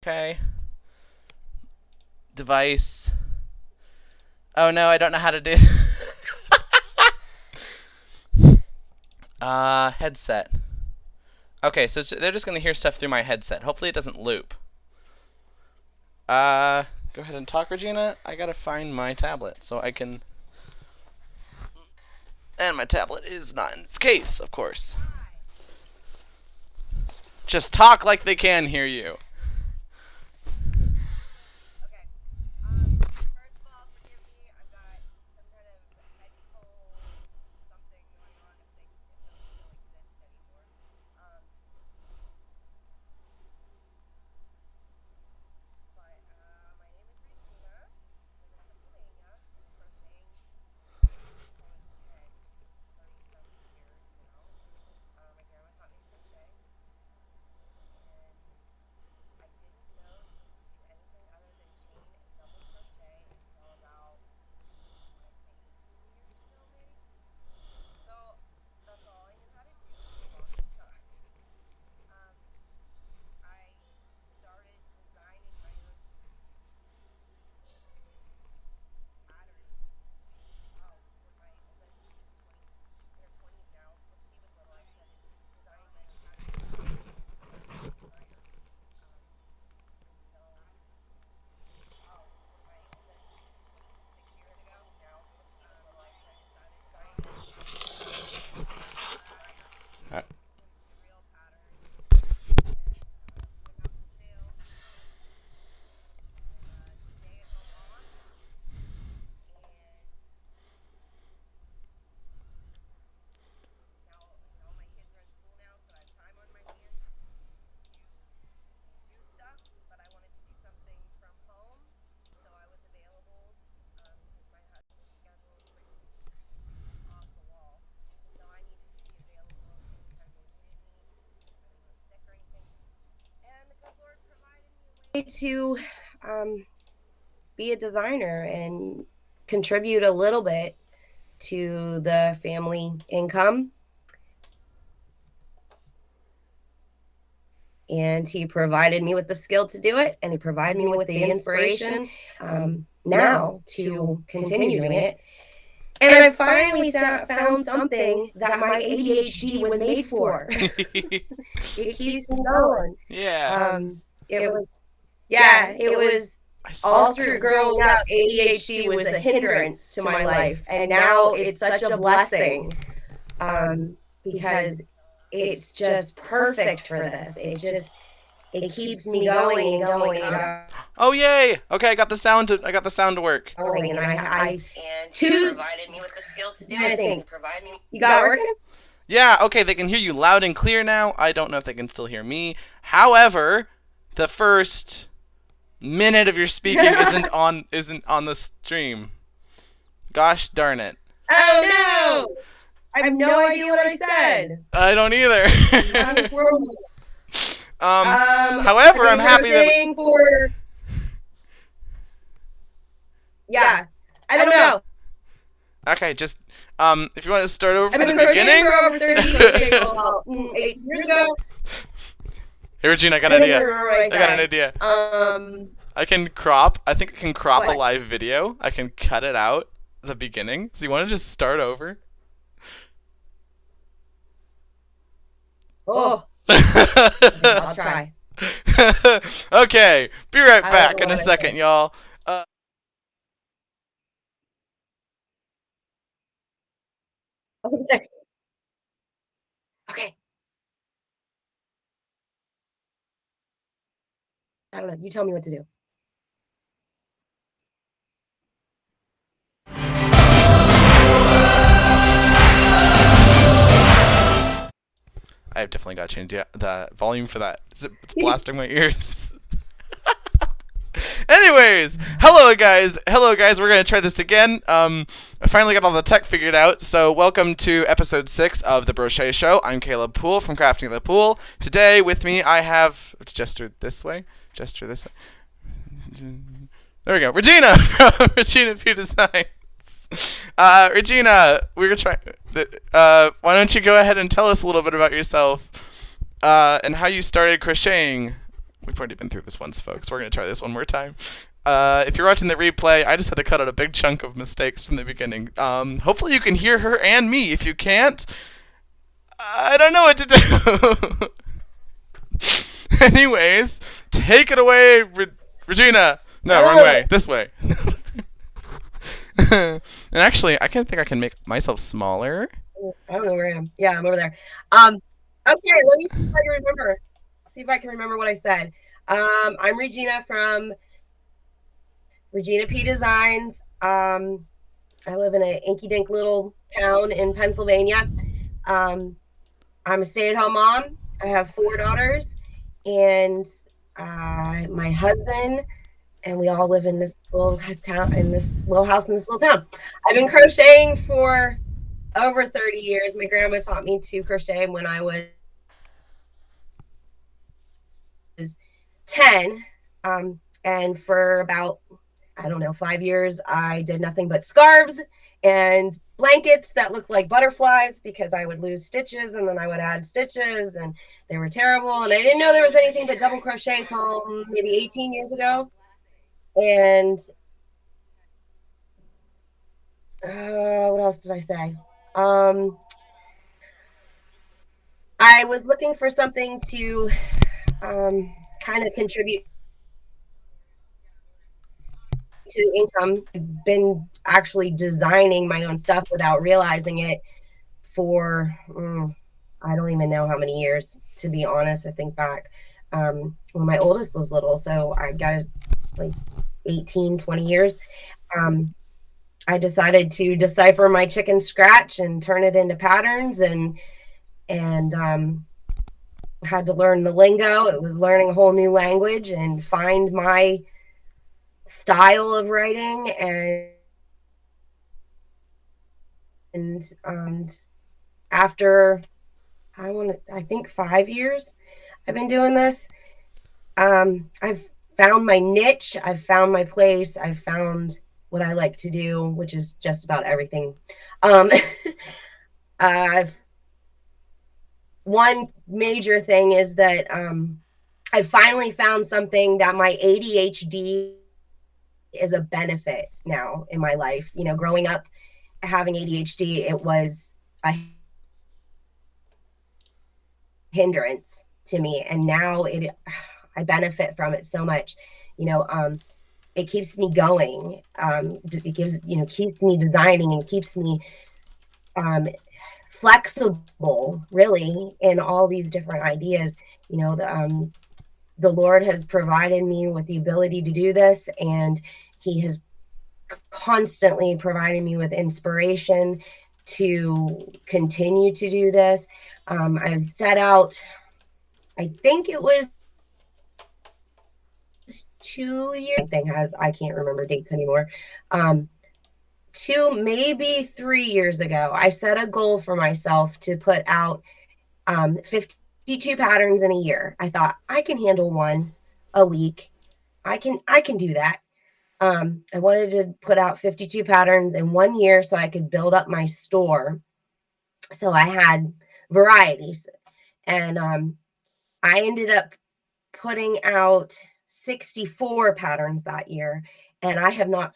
Okay. Device. Oh no, I don't know how to do. Headset. Okay, so they're just gonna hear stuff through my headset. Hopefully it doesn't loop. Go ahead and talk, Regina. I gotta find my tablet so I can. And my tablet is not in its case, of course. Just talk like they can hear you. To be a designer and contribute a little bit to the family income. And he provided me with the skill to do it, and he provided me with the inspiration now to continue doing it. And I finally found something that my ADHD was made for. It keeps me going. Yeah. It was all through growing up, ADHD was a hindrance to my life, and now it's such a blessing because it's just perfect for this. It keeps me going and going and going. Oh yay! Okay, I got the sound to work. And provided me with the skill to do anything. You got it working? Yeah. Okay, they can hear you loud and clear now. I don't know if they can still hear me. However, the first minute of your speaking isn't on the stream. Gosh darn it. Oh no! I have no idea what I said. I don't either. However, I'm happy that. Yeah, I don't know. Okay, just if you want to start over from I've the been beginning. For over 30 years, about 8 years ago. Hey Regina, I got an idea. I can crop. I think I can crop a live video. I can cut it out the beginning. So you want to just start over? Oh. I'll try. Okay, be right back in a second, y'all. Okay. I don't know. You tell me what to do. I've definitely got to change the volume for that. It's blasting my ears. Anyways, hello guys. We're gonna try this again. I finally got all the tech figured out. So welcome to episode 6 of the Brochet Show. I'm Caleb Poole from Crafting the Poole. Today with me I have gesture this way. There we go. Regina from ReginaPDesigns. Regina, we're gonna try. Why don't you go ahead and tell us a little bit about yourself and how you started crocheting? We've already been through this once, folks. We're going to try this one more time. If you're watching the replay, I just had to cut out a big chunk of mistakes from the beginning. Hopefully you can hear her and me. If you can't, I don't know what to do. Anyways, take it away, Regina. No, wrong way. This way. And actually, I think I can make myself smaller. I don't know where I am. Yeah, I'm over there. Okay, let me see if I can remember. See if I can remember what I said. I'm Regina from ReginaPDesigns. I live in an inky-dink little town in Pennsylvania. I'm a stay-at-home mom. I have 4 daughters, and my husband, and we all live in this little town, in this little house in this little town. I've been crocheting for over 30 years. My grandma taught me to crochet when I was 10. And for about, I don't know, 5 years, I did nothing but scarves and blankets that looked like butterflies because I would lose stitches and then I would add stitches and they were terrible. And I didn't know there was anything but double crochet until maybe 18 years ago. And what else did I say? I was looking for something to kind of contribute to income. I've been actually designing my own stuff without realizing it for I don't even know how many years, to be honest. I think back when my oldest was little, so I guess like 18, 20 years. I decided to decipher my chicken scratch and turn it into patterns, and had to learn the lingo. It was learning a whole new language and find my style of writing, and after I think 5 years I've been doing this. I've found my niche, I've found my place, I've found what I like to do, which is just about everything. One major thing is that I finally found something that my ADHD is a benefit now in my life. You know, growing up having ADHD, it was a hindrance to me, and now I benefit from it so much. You know, it keeps me going. It gives, you know, keeps me designing and keeps me flexible, really, in all these different ideas. You know, the Lord has provided me with the ability to do this, and He has constantly provided me with inspiration to continue to do this. I've set out, I think it was 2 years, I can't remember dates anymore. 2, maybe 3 years ago, I set a goal for myself to put out 52 patterns in a year. I thought, I can handle one a week. I can do that. I wanted to put out 52 patterns in 1 year so I could build up my store. So I had varieties, and I ended up putting out 64 patterns that year, and I have not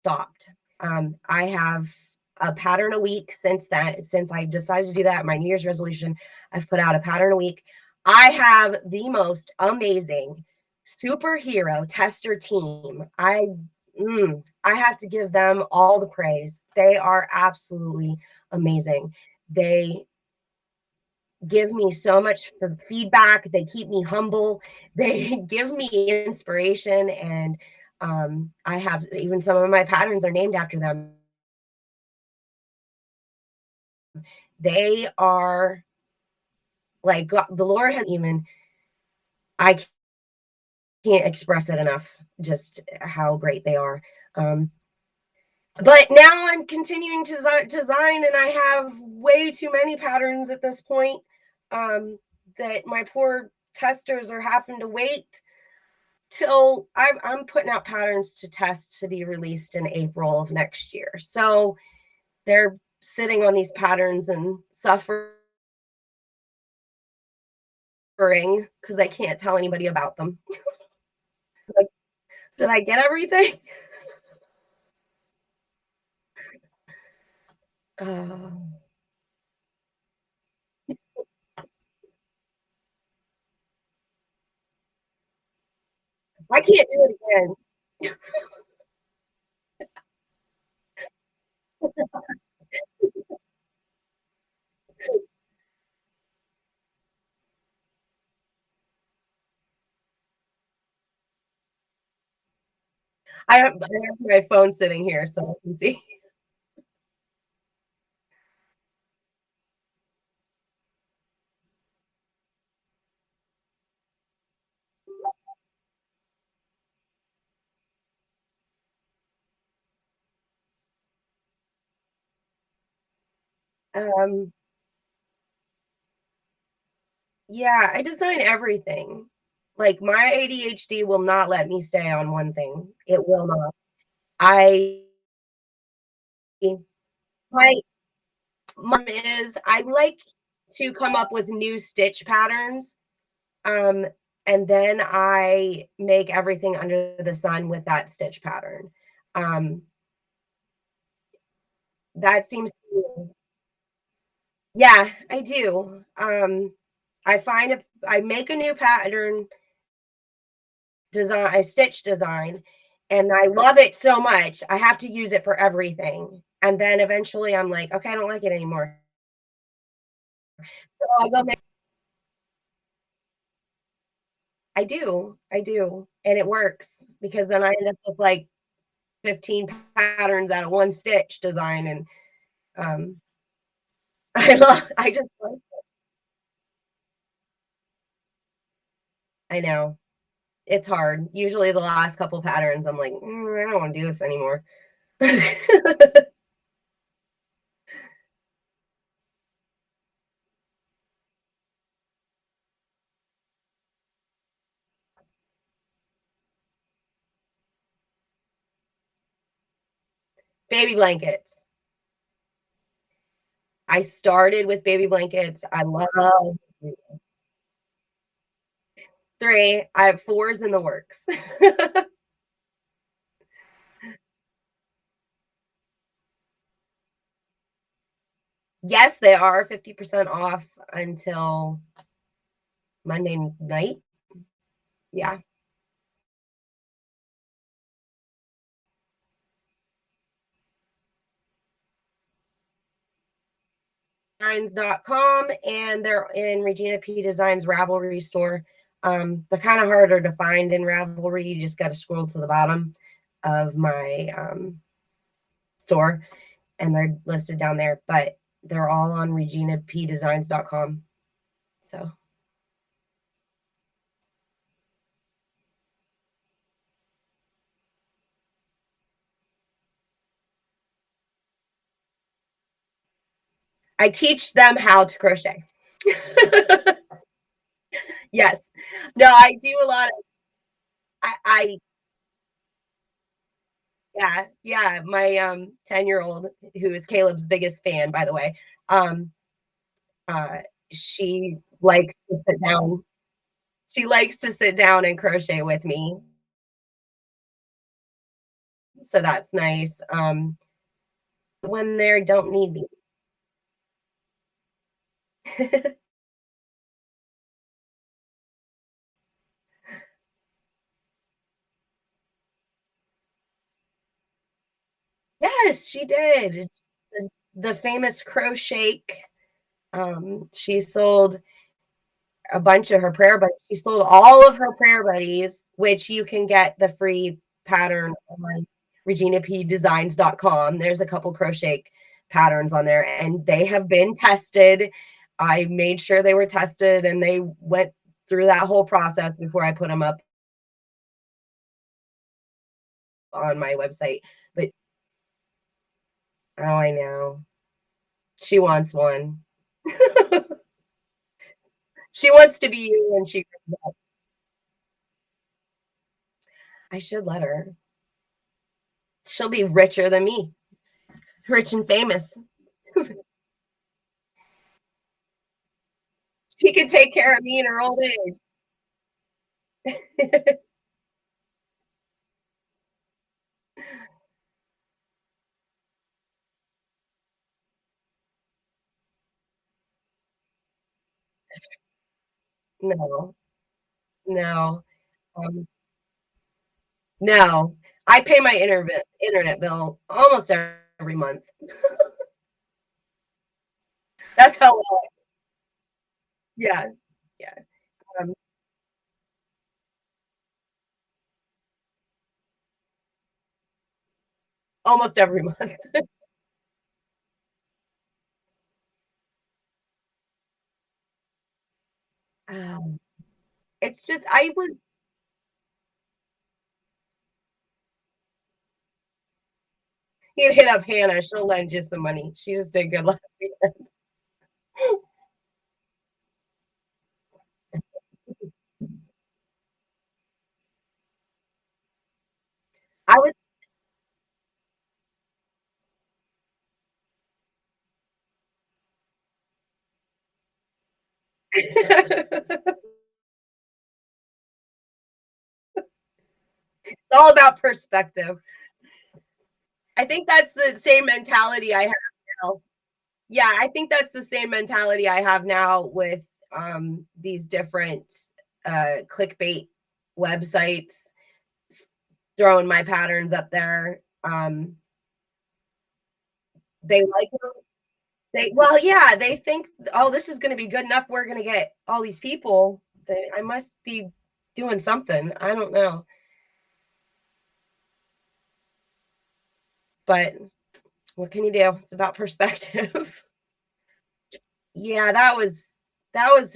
stopped. I have a pattern a week since I decided to do that. My New Year's resolution, I've put out a pattern a week. I have the most amazing superhero tester team. I have to give them all the praise. They are absolutely amazing. They give me so much for feedback. They keep me humble. They give me inspiration, and I have even some of my patterns are named after them. They are like God, the Lord has even, I can't express it enough, just how great they are. But now I'm continuing to design, and I have way too many patterns at this point that my poor testers are having to wait till I'm putting out patterns to test to be released in April of next year. So they're sitting on these patterns and suffering because I can't tell anybody about them. Like, did I get everything? Uh, I can't do it again. I have my phone sitting here so I can see. Um, yeah, I design everything. Like, my ADHD will not let me stay on one thing. It will not. I my mom is I like to come up with new stitch patterns, um, and then I make everything under the sun with that stitch pattern. Um, that seems to Yeah, I do. I make a new pattern I stitch design, and I love it so much, I have to use it for everything, and then eventually I'm like, "Okay, I don't like it anymore." So I go make I do, and it works because then I end up with, like, 15 patterns out of one stitch design, and, um, I just like I know, it's hard. Usually the last couple patterns, I'm like, I don't wanna do this anymore." Baby blankets. I started with baby blankets. I love 3. I have 4s in the works. Yes, they are 50% off until Monday night. Yeah. Designs.com, and they're in Regina P Designs Ravelry store. They're kind of harder to find in Ravelry. You just got to scroll to the bottom of my store, and they're listed down there. But they're all on ReginaPDesigns.com. So I teach them how to crochet. Yes. No, I do a lot of I yeah, yeah, my 10-year-old, who is Caleb's biggest fan, by the way, um, uh, she likes to sit down she likes to sit down and crochet with me, so that's nice, when they don't need me. Yes, she did. The famous crochet, she sold a bunch of her prayer buddies. She sold all of her prayer buddies, which you can get the free pattern on ReginaPDesigns.com. There's a couple crochet patterns on there, and they have been tested. I made sure they were tested, and they went through that whole process before I put them up on my website. But oh, I know. She wants one. She wants to be you when she grows up. I should let her. She'll be richer than me, rich and famous. She could take care of me in her old age. No, no, um, no. I pay my internet bill almost every month. That's how well yeah, yeah, um, almost every month. Um, it's just I was you hit up Hannah, she'll lend you some money. She just did good last weekend. I was It's all about perspective. I think that's the same mentality I have now. Yeah, I think that's the same mentality I have now with, these different, clickbait websites s throwing my patterns up there. They like them. They well, yeah, they think, "Oh, this is gonna be good enough, we're gonna get all these people, then I must be doing something." I don't know, but what can you do? It's about perspective. Yeah, that was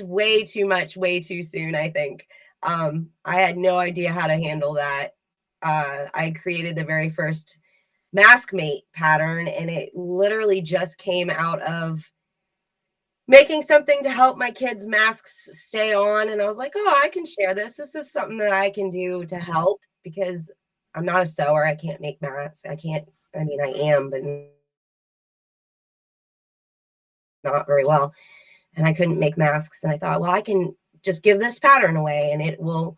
way too much, way too soon, I think. I had no idea how to handle that. I created the very first mask mate pattern, and it literally just came out of making something to help my kids' masks stay on, and I was like, "Oh, I can share this. This is something that I can do to help," because I'm not a sewer, I can't make masks. I can't I mean, I am, but not very well. And I couldn't make masks. And I thought, well, I can just give this pattern away and it will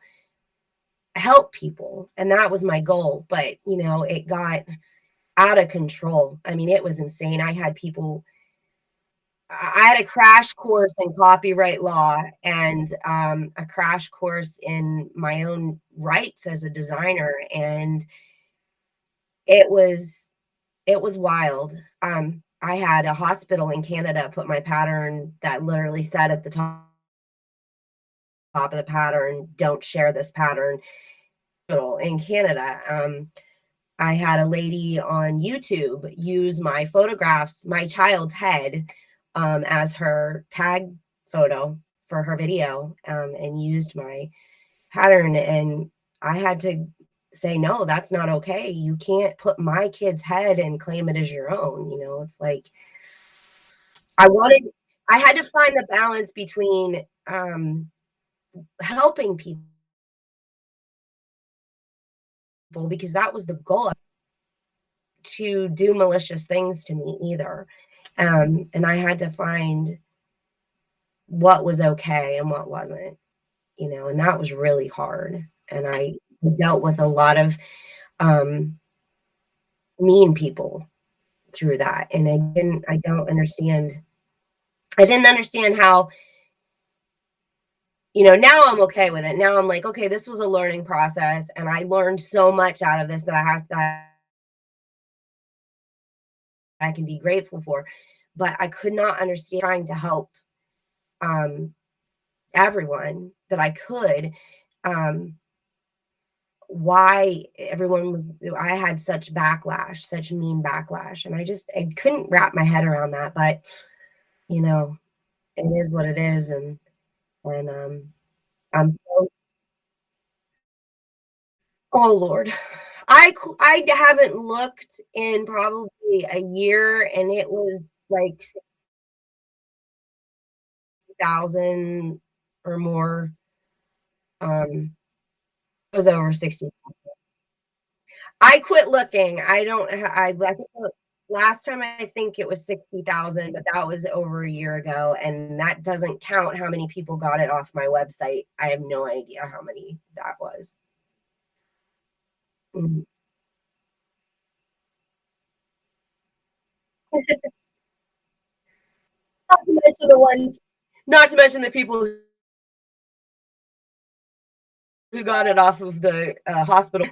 help people. And that was my goal. But, it got out of control. I mean, it was insane. I had a crash course in copyright law and a crash course in my own rights as a designer. And it was, it was wild. I had a hospital in Canada put my pattern that literally said at the top of the pattern, "Don't share this pattern." In Canada, I had a lady on YouTube use my photographs, my child's head, as her tag photo for her video, and used my pattern, and I had to say, "No, that's not okay. You can't put my kid's head and claim it as your own," it's like I wanted I had to find the balance between, helping people because that was the goal to do malicious things to me either. And I had to find what was okay and what wasn't, and that was really hard. And I dealt with a lot of um, mean people through that. And I didn't understand how, now I'm okay with it. Now I'm like, okay, this was a learning process. And I learned so much out of this that I can be grateful for. But I could not understand trying to help um, everyone that I could, um, why everyone was I had such backlash, such mean backlash, and I couldn't wrap my head around that, but, you know, it is what it is, and I'm so oh lord. I haven't looked in probably a year, and it was like 60,000 or more, it was over 60. I quit looking. I don't ha I think Last time I think it was 60,000, but that was over a year ago, and that doesn't count how many people got it off my website. I have no idea how many that was. Mhm. Not to mention the ones not to mention the people who got it off of the, hospital.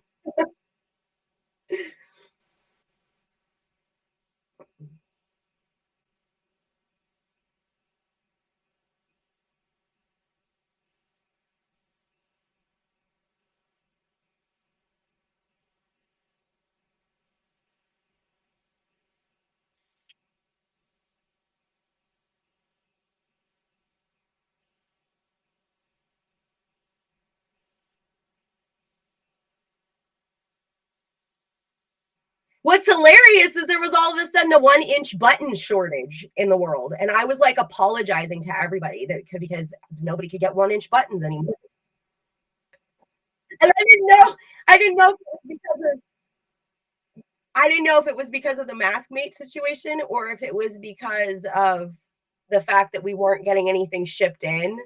What's hilarious is there was all of a sudden a 1-inch button shortage in the world, and I was, like, apologizing to everybody that could because nobody could get 1-inch buttons anymore, and I didn't know if it was because of I didn't know if it was because of the mask mate situation or if it was because of the fact that we weren't getting anything shipped in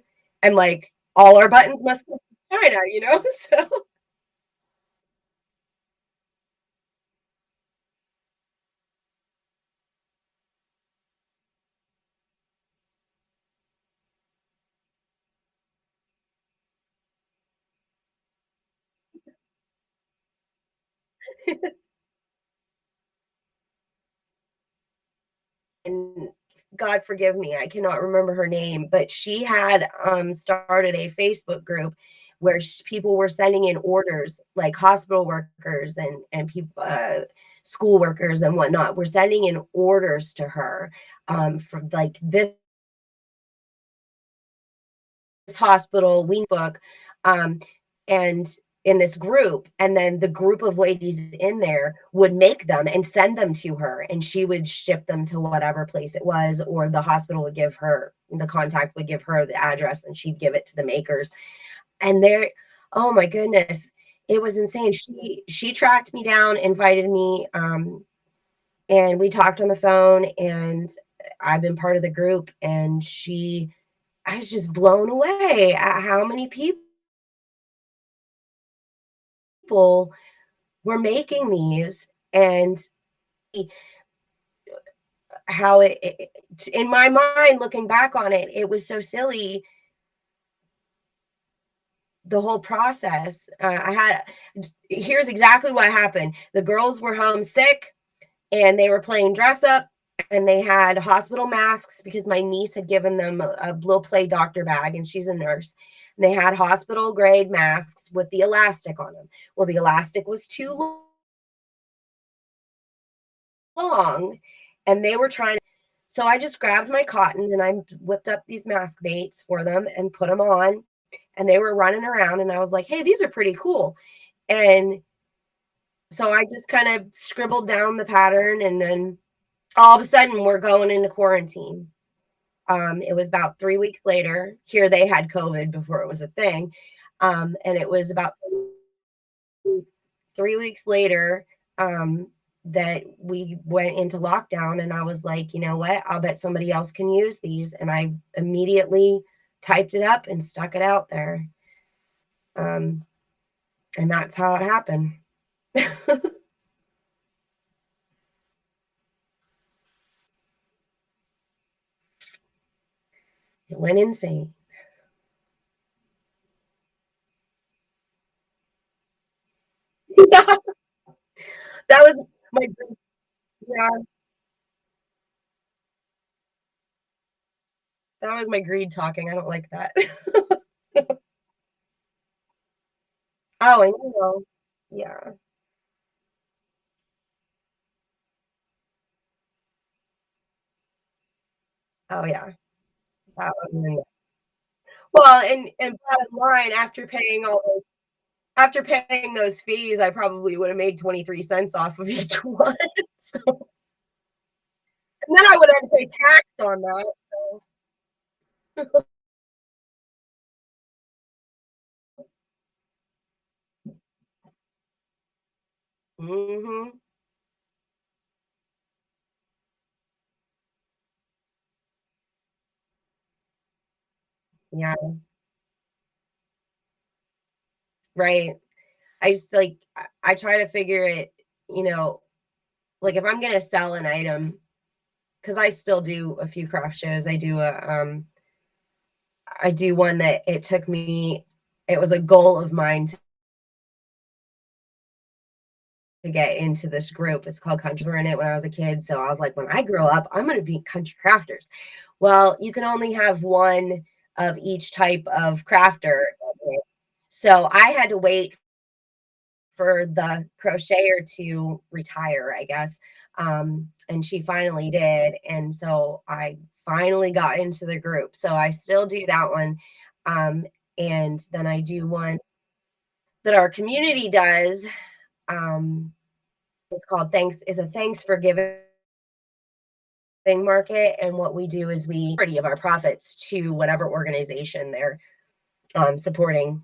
and, like, all our buttons must come from China, you know? So and God forgive me, I cannot remember her name, but she had started a Facebook group where people were sending in orders, like hospital workers and people, school workers and whatnot, were sending in orders to her for like this hospital we book, um, and in this group, and then the group of ladies in there would make them and send them to her, and she would ship them to whatever place it was, or the hospital would give her the contact would give her the address, and she'd give it to the makers. And there, oh my goodness, it was insane. She tracked me down, invited me, and we talked on the phone, and I've been part of the group, and I was just blown away at how many people were making these and how in my mind, looking back on it, it was so silly, the whole process. Here's exactly what happened. The girls were home sick and they were playing dress up and they had hospital masks because my niece had given them a little play doctor bag and she's a nurse. And they had hospital grade masks with the elastic on them. Well, the elastic was too long and they were trying. So I just grabbed my cotton and I whipped up these mask baits for them and put them on. And they were running around and I was like, hey, these are pretty cool. And so I just kind of scribbled down the pattern and then all of a sudden we're going into quarantine. It was about 3 weeks later. Here they had COVID before it was a thing. And it was about 3 weeks later that we went into lockdown. And I was like, you know what? I'll bet somebody else can use these. And I immediately typed it up and stuck it out there. Um, and that's how it happened. It went insane. Yeah, that was my yeah, that was my greed talking. I don't like that. Oh, I know. Yeah. Oh, yeah. That one. Well, and bottom line, after paying those fees, I probably would have made 23 cents off of each one. So and then I would have to pay tax on that, so mhm. Yeah, right. I just like I try to figure it, you know, like if I'm gonna sell an item, because I still do a few craft shows. I do one that it took me, it was a goal of mine to get into this group. It's called Country. Were in it when I was a kid. So I was like, when I grow up, I'm gonna be country crafters. Well, you can only have one of each type of crafter. So I had to wait for the crocheter to retire, I guess. And she finally did. And so I finally got into the group. So I still do that one. Um, and then I do one that our community does. Um, it's called is a Thanks for Giving market. And what we do is we of our profits to whatever organization they're supporting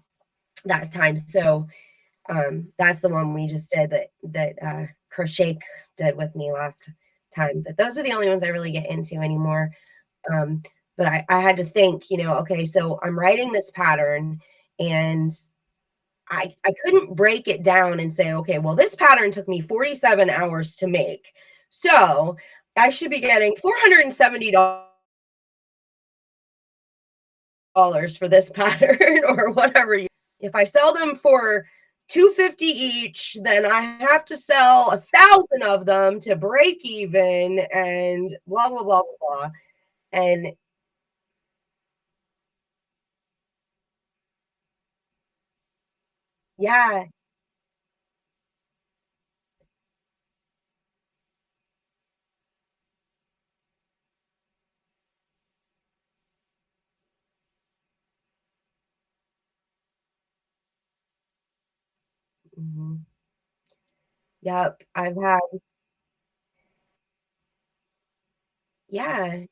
that time. So that's the one we just did that Crochet did with me last time. But those are the only ones I really get into anymore. Um, but I had to think, okay, so I'm writing this pattern and I couldn't break it down and say, okay, well, this pattern took me 47 hours to make. So I should be getting $470 for this pattern or whatever. If I sell them for 250 each, then I have to sell 1,000 of them to break even and blah blah blah blah blah. And yeah, mhm. Yep, I've had yeah.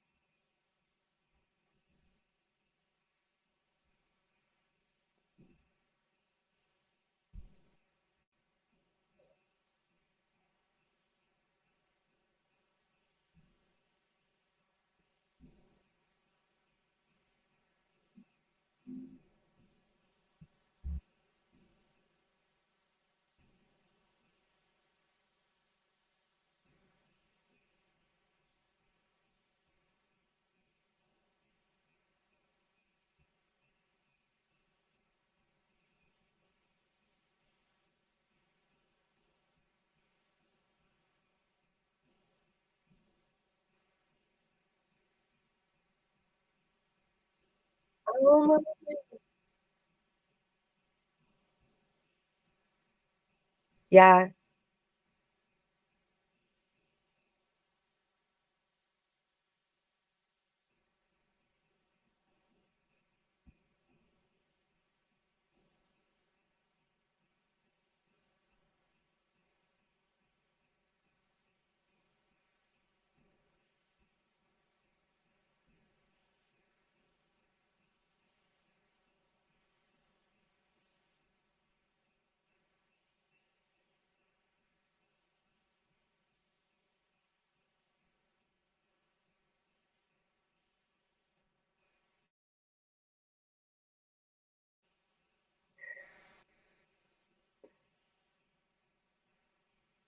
Oh my yeah,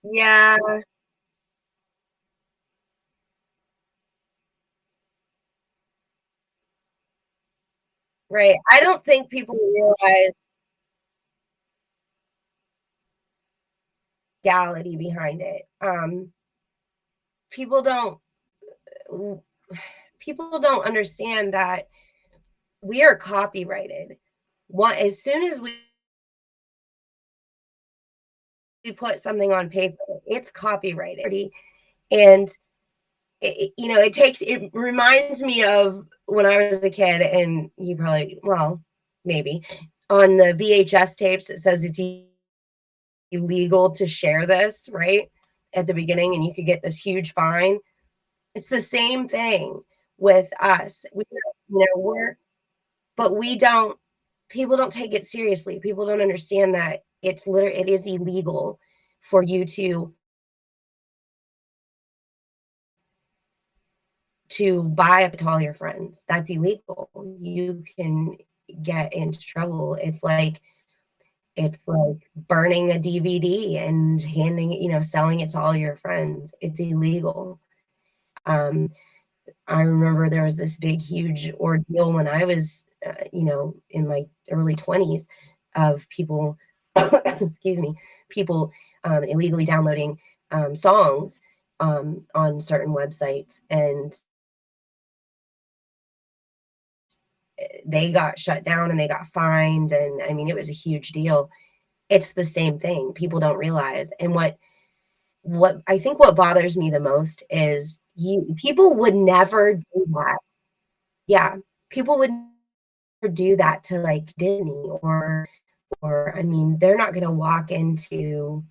yeah, right. I don't think people realize legality behind it. People don't people don't understand that we are copyrighted. One as soon as we put something on paper, it's copyrighted. And it reminds me of when I was a kid, and you probably, well, maybe on the VHS tapes, it says it's illegal to share this, right? At the beginning, and you could get this huge fine. It's the same thing with us. But we don't, people don't take it seriously. People don't understand that it is illegal for you to buy up to all your friends. That's illegal. You can get into trouble. It's like burning a DVD and handing it, selling it to all your friends. It's illegal. I remember there was this big, huge ordeal when I was, in my early 20s of people, excuse me, people illegally downloading songs on certain websites, and they got shut down and they got fined. And I mean, it was a huge deal. It's the same thing. People don't realize. And what I think what bothers me the most is people would never do that. Yeah, people would never do that to like Disney or I mean, they're not going to walk into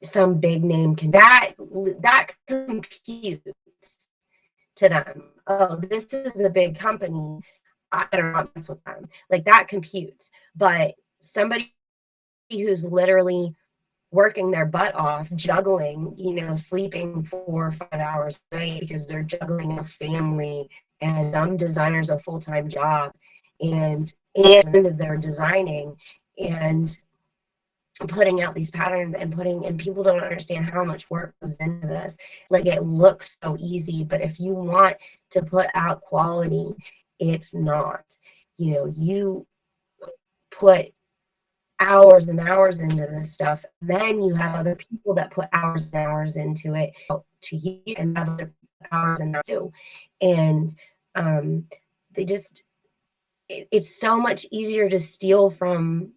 some big name that computes to them. Oh, this is a big company. I better not mess with them. Like that computes. But somebody who's literally working their butt off, juggling, sleeping 4 or 5 hours a night because they're juggling a family, and some designers a full-time job, and they're designing and putting out these patterns and people don't understand how much work goes into this. Like it looks so easy, but if you want to put out quality, it's not. You put hours and hours into this stuff. Then you have other people that put hours and hours into it to you, and other hours and hours too. And they just, it's so much easier to steal from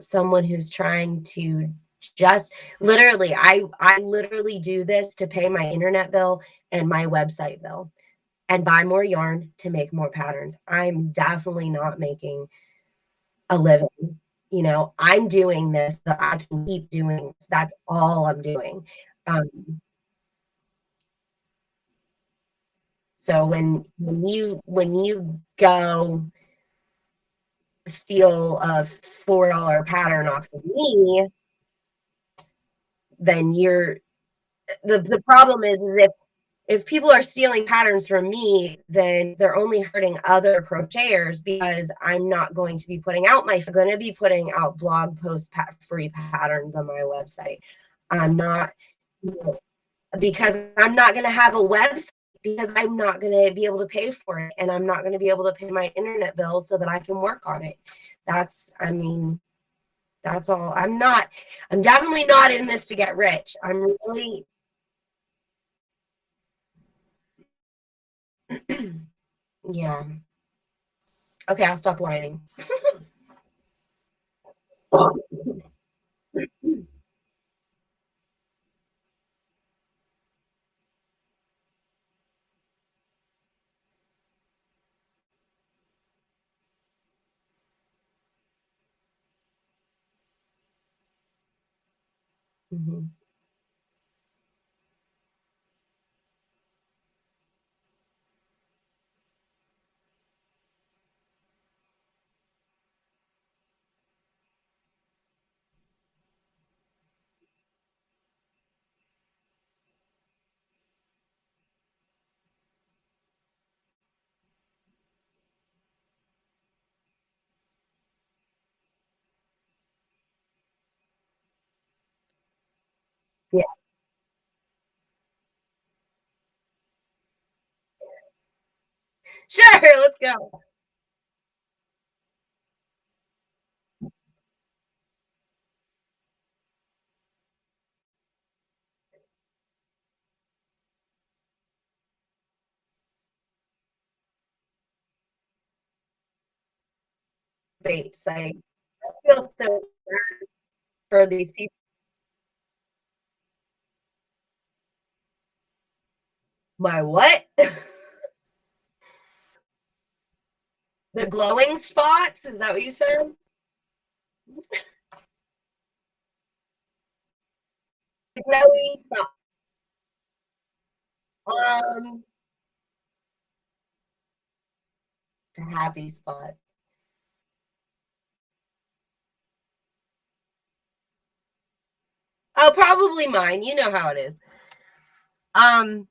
someone who's trying to just literally, I literally do this to pay my internet bill and my website bill and buy more yarn to make more patterns. I'm definitely not making a living. I'm doing this so I can keep doing this. That's all I'm doing. So when you go steal a $4 pattern off of me, then the problem is if people are stealing patterns from me, then they're only hurting other crocheters because I'm not going to be putting out going to be putting out blog post free patterns on my website. I'm not, because I'm not going to have a website, because I'm not going to be able to pay for it, and I'm not going to be able to pay my internet bill so that I can work on it. I mean, that's all. I'm definitely not in this to get rich. I'm really, yeah. Okay, I'll stop whining. Mhm. Yeah. Sure, let's go. Bait sites. I feel so bad for these people. My what? The glowing spots? Is that what you said? Glowy spots. Um, the happy spot. Oh, probably mine. You know how it is. Um,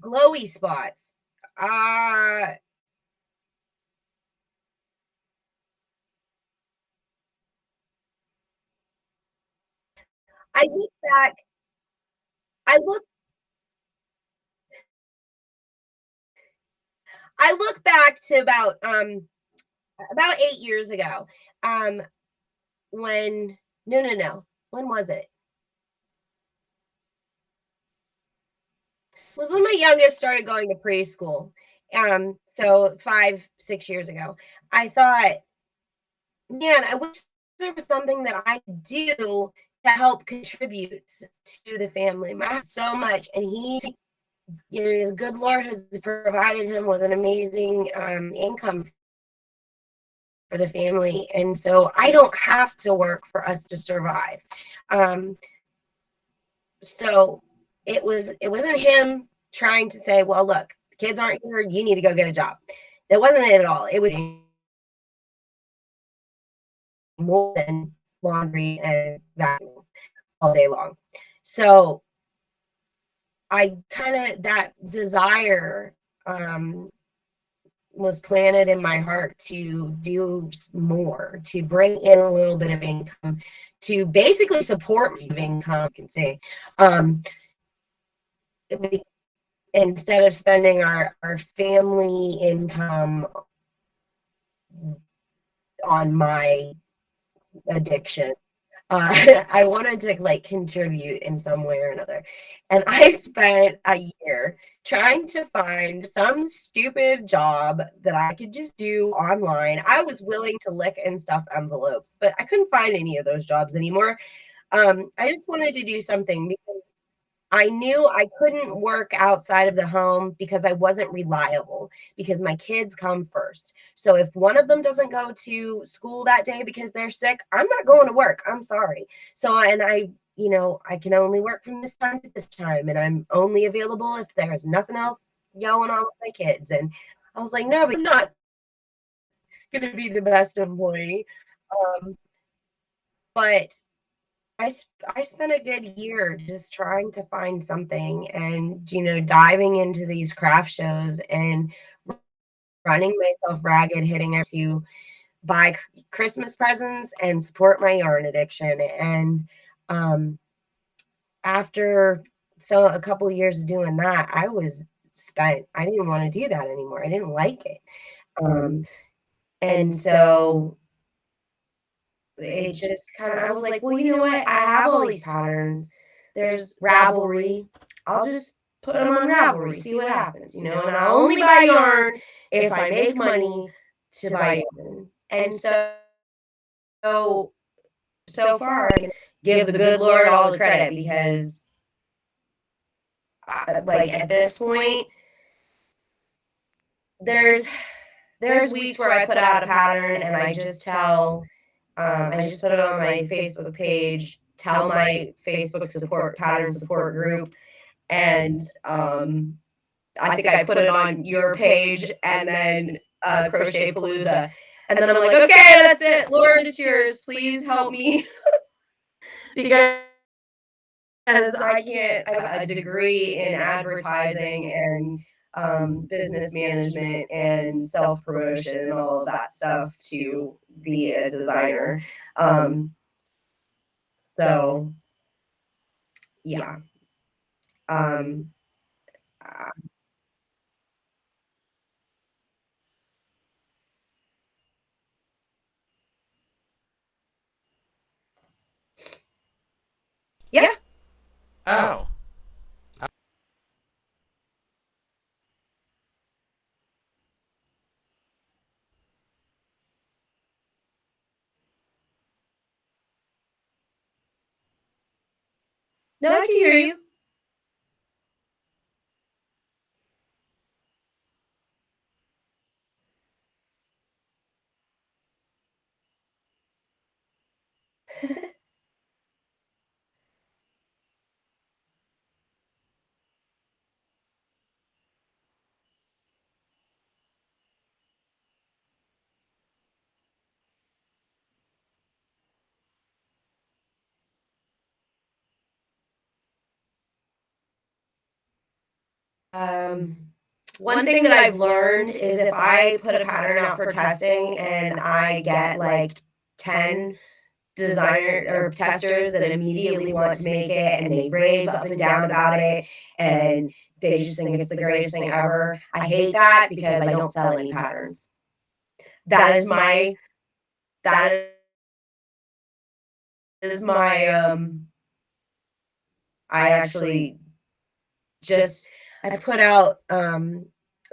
Glowy spots. Uh, I look back. I look. I look back to about 8 years ago. Um, when no. When was it? Was when my youngest started going to preschool. So 5, 6 years ago. I thought, man, I wish there was something that I could do to help contribute to the family. My so much, and the good Lord has provided him with an amazing income for the family, and so I don't have to work for us to survive. Um, so it wasn't him trying to say, well, look, the kids aren't here, you need to go get a job. That wasn't it at all. It was more than laundry and vacuuming all day long. So I kind of that desire was planted in my heart to do more, to bring in a little bit of income, to basically support income, you can say. Um, Instead of spending our family income on my addiction, I wanted to like contribute in some way or another. And I spent a year trying to find some stupid job that I could just do online. I was willing to lick and stuff envelopes, but I couldn't find any of those jobs anymore. I just wanted to do something because I knew I couldn't work outside of the home because I wasn't reliable because my kids come first. So if one of them doesn't go to school that day because they're sick, I'm not going to work. I'm sorry. So, and I can only work from this time to this time, and I'm only available if there's nothing else going on with my kids. And I was like, no, but I'm not going to be the best employee. Um, but I spent a good year just trying to find something and, diving into these craft shows and running myself ragged, hitting it to buy Christmas presents and support my yarn addiction. And um, after a couple of years of doing that, I was spent. I didn't want to do that anymore. I didn't like it. And so it just kind of, I was like, well, you know what? I have all these patterns. There's Ravelry. I'll just put them on Ravelry, see what happens, and I'll only buy yarn if I make money to buy yarn. And so, so far, I can give the good Lord all the credit because, like, at this point, there's weeks where I put out a pattern and I just put it on my Facebook page, tell my Facebook pattern support group, and I think I put it on your page and then Crochet Palooza. And then I'm like, okay, that's it. Lord, it's yours. Please help me. Because I can't, I have a degree in advertising and business management and self promotion and all of that stuff to be a designer. Um, so, yeah. Um, uh, yeah. Oh. No, I can hear you. Um, one thing that I've learned is if I put a pattern out for testing and I get like 10 designer or testers that immediately want to make it and they rave up and down about it and they just think it's the greatest thing ever. I hate that because I don't sell any patterns. That is my that is my I actually just I put out the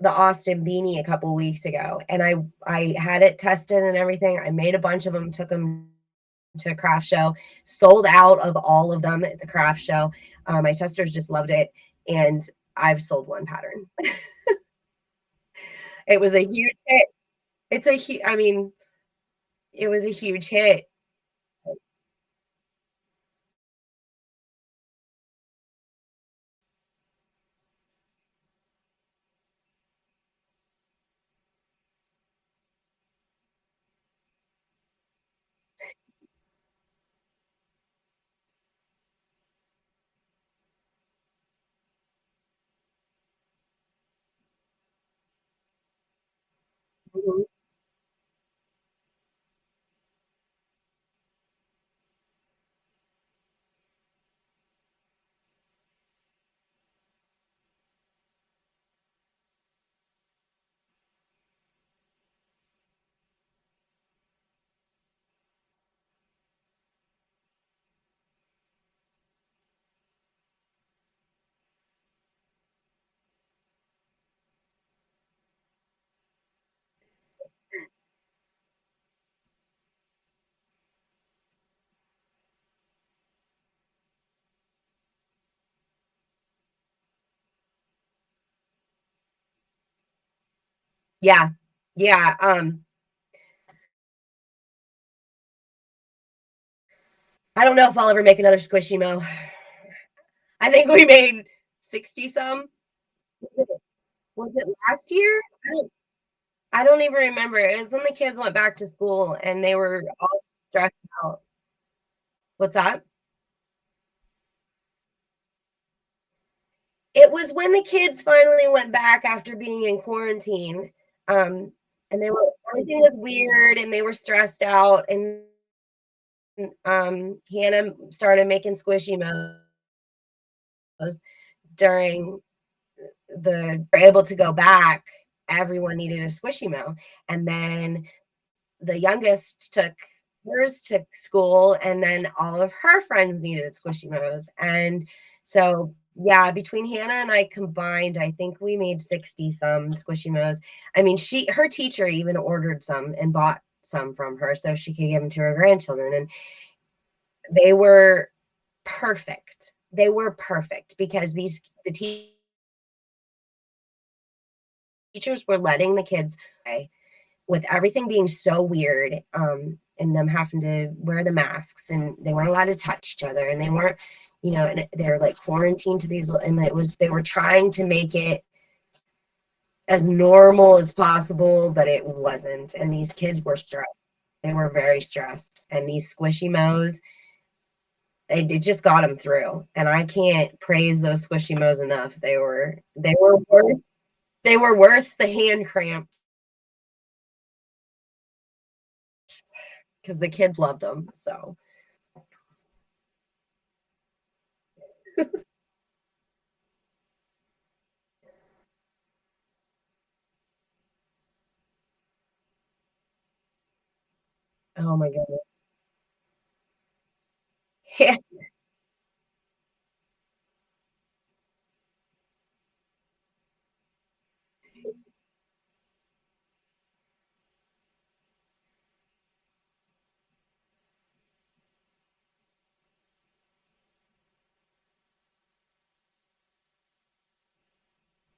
Austin beanie a couple weeks ago and I had it tested and everything. I made a bunch of them, took them to a craft show, sold out of all of them at the craft show. My testers just loved it, and I've sold one pattern. It was a huge hit. I mean, it was a huge hit. Mhm. Yeah. Yeah. I don't know if I'll ever make another squishy mo. I think we made 60 some. Was it last year? I don't even remember. It was when the kids went back to school and they were all stressed out. What's that? It was when the kids finally went back after being in quarantine. And they were everything was weird and they were stressed out and Hannah started making squishy mo's during the we're able to go back. Everyone needed a squishy mo. And then the youngest took hers to school, and then all of her friends needed Squishmallows. And so, yeah, between Hannah and I combined, I think we made 60 some Squishmallows. I mean, her teacher even ordered some and bought some from her so she could give them to her grandchildren. And they were perfect. They were perfect because the teachers were letting the kids with everything being so weird, and them having to wear the masks and they weren't allowed to touch each other and they weren't, and they're like quarantined to these, and they were trying to make it as normal as possible, but it wasn't. And these kids were stressed. They were very stressed. And these squishy mo's, it just got them through. And I can't praise those squishy mo's enough. They were worth the hand cramp because the kids loved them. So, oh my goodness. Yeah.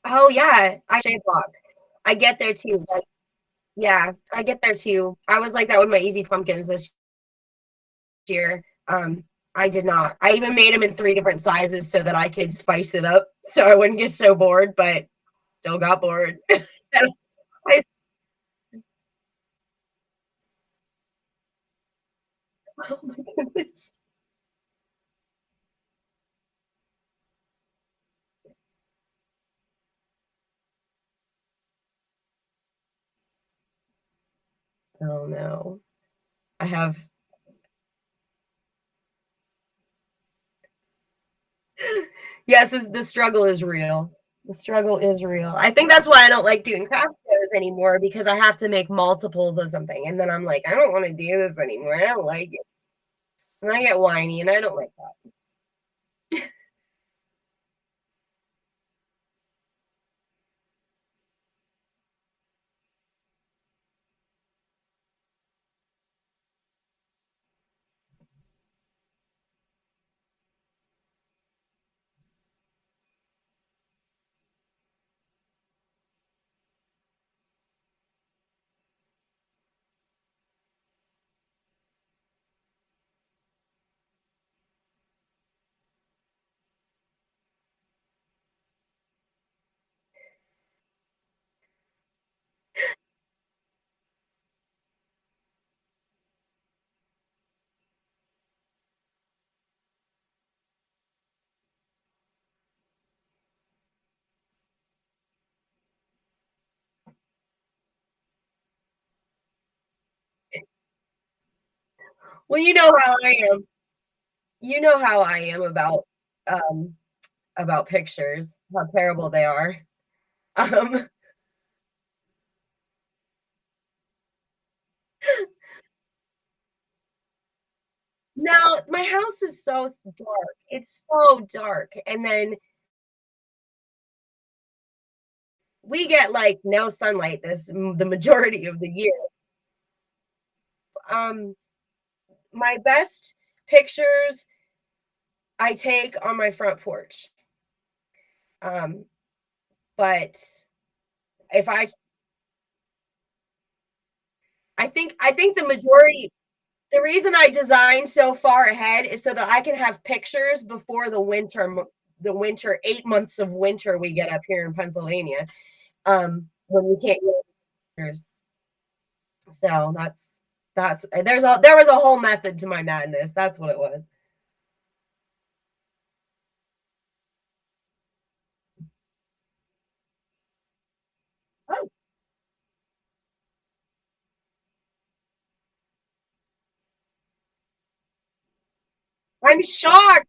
Oh yeah, I shave block. I get there too. Like, yeah, I get there too. I was like that with my easy pumpkins this year. I did not. I even made them in 3 different sizes so that I could spice it up so I wouldn't get so bored, but still got bored. I, oh my goodness. Oh no. I have yes, the struggle is real. The struggle is real. I think that's why I don't like doing craft shows anymore because I have to make multiples of something. And then I'm like, I don't want to do this anymore. I don't like it. And I get whiny and I don't like that. Well, you know how I am. You know how I am um about pictures, how terrible they are. Um now my house is so dark. It's so dark. And then we get like no sunlight the majority of the year. Um my best pictures I take on my front porch. Um but if I think the majority the reason I designed so far ahead is so that I can have pictures before the winter 8 months of winter we get up here in Pennsylvania, when we can't get pictures. So there was a whole method to my madness. That's what it was. Oh, I'm shocked.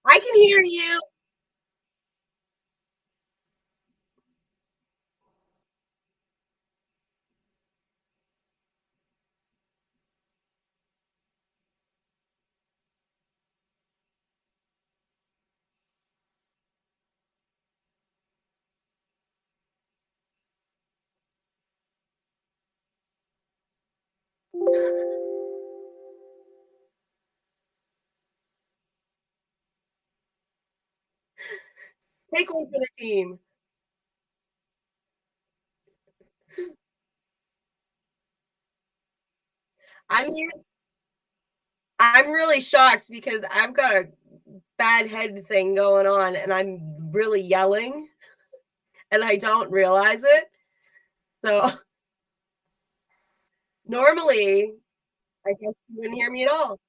I can hear you. Take one for the team. I'm here. I'm really shocked because I've got a bad head thing going on and I'm really yelling and I don't realize it. So normally, I guess you wouldn't hear me at all.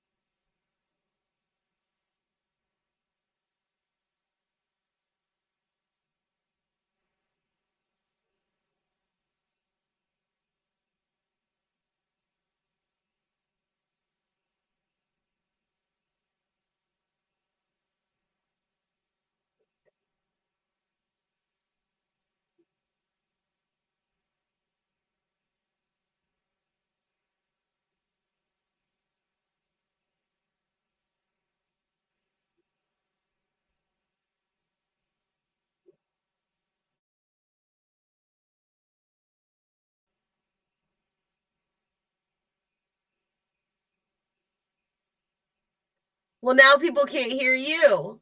Well, now people can't hear you.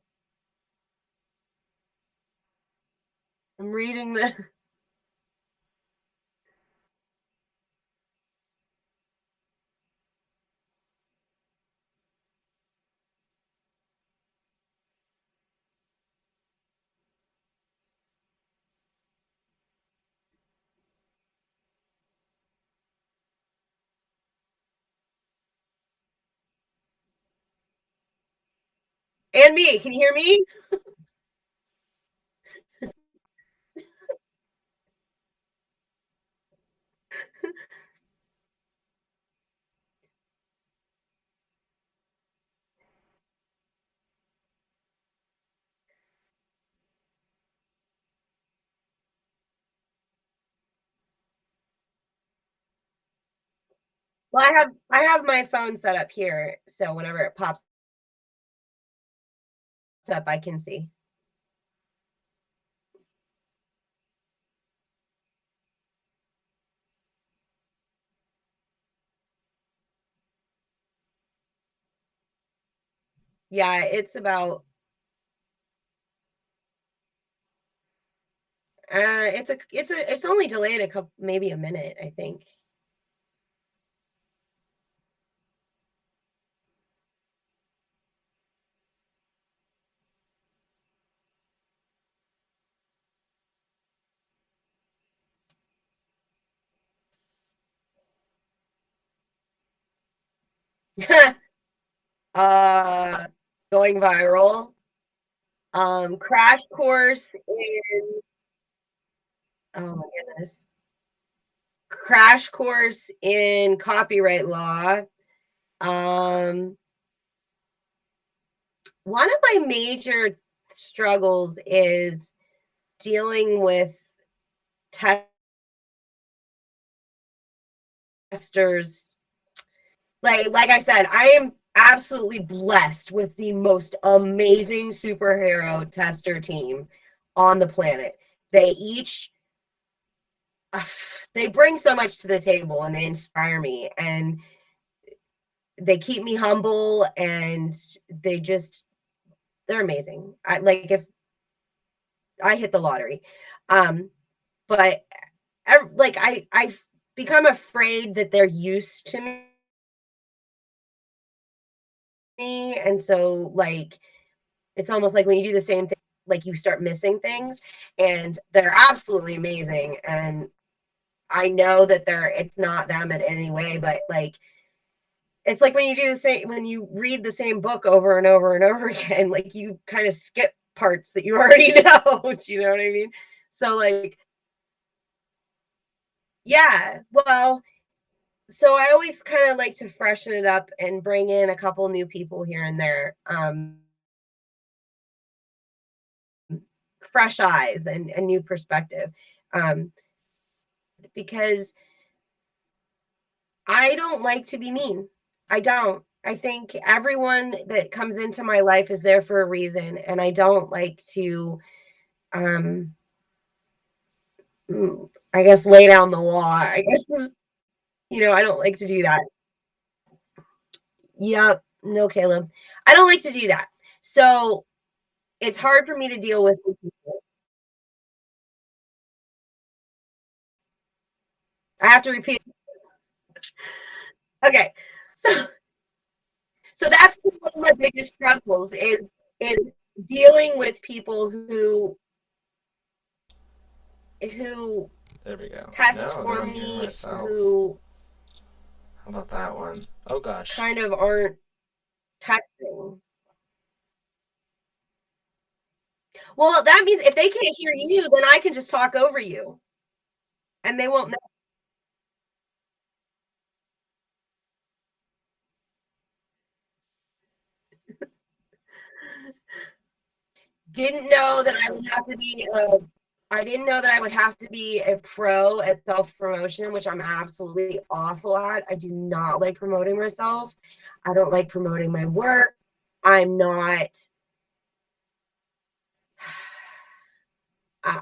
I'm reading the And me. Can you hear me? Well, I have my phone set up here, so whenever it pops up, I can see. Yeah, it's about it's only delayed a couple, maybe a minute, I think. uh Going viral. Crash course in oh my goodness. Crash course in copyright law. Um One of my major struggles is dealing with testers. Like I said, I am absolutely blessed with the most amazing superhero tester team on the planet. They each they bring so much to the table and they inspire me and they keep me humble and they're amazing. I like if I hit the lottery. Um but like I've become afraid that they're used to me, and so like it's almost like when you do the same thing, like you start missing things, and they're absolutely amazing. And I know that it's not them in any way, but like it's like when you do the same, when you read the same book over and over and over again, like you kind of skip parts that you already know. Do you know what I mean? So like, yeah, well, so I always kind of like to freshen it up and bring in a couple new people here and there. Fresh eyes and a new perspective. Um, because I don't like to be mean. I don't. I think everyone that comes into my life is there for a reason, and I don't like to, um, I guess, lay down the law. I guess, I don't like to do that. Yep. No, Caleb. I don't like to do that. So it's hard for me to deal with. I have to repeat. Okay. So that's one of my biggest struggles is dealing with people who There we go. test No, for then I'm hearing me, myself. who How about that one? Oh gosh. kind of aren't testing. Well, that means if they can't hear you, then I can just talk over you and they won't know. Didn't know that I would have to be a I didn't know that I would have to be a pro at self-promotion, which I'm absolutely awful at. I do not like promoting myself. I don't like promoting my work. I'm not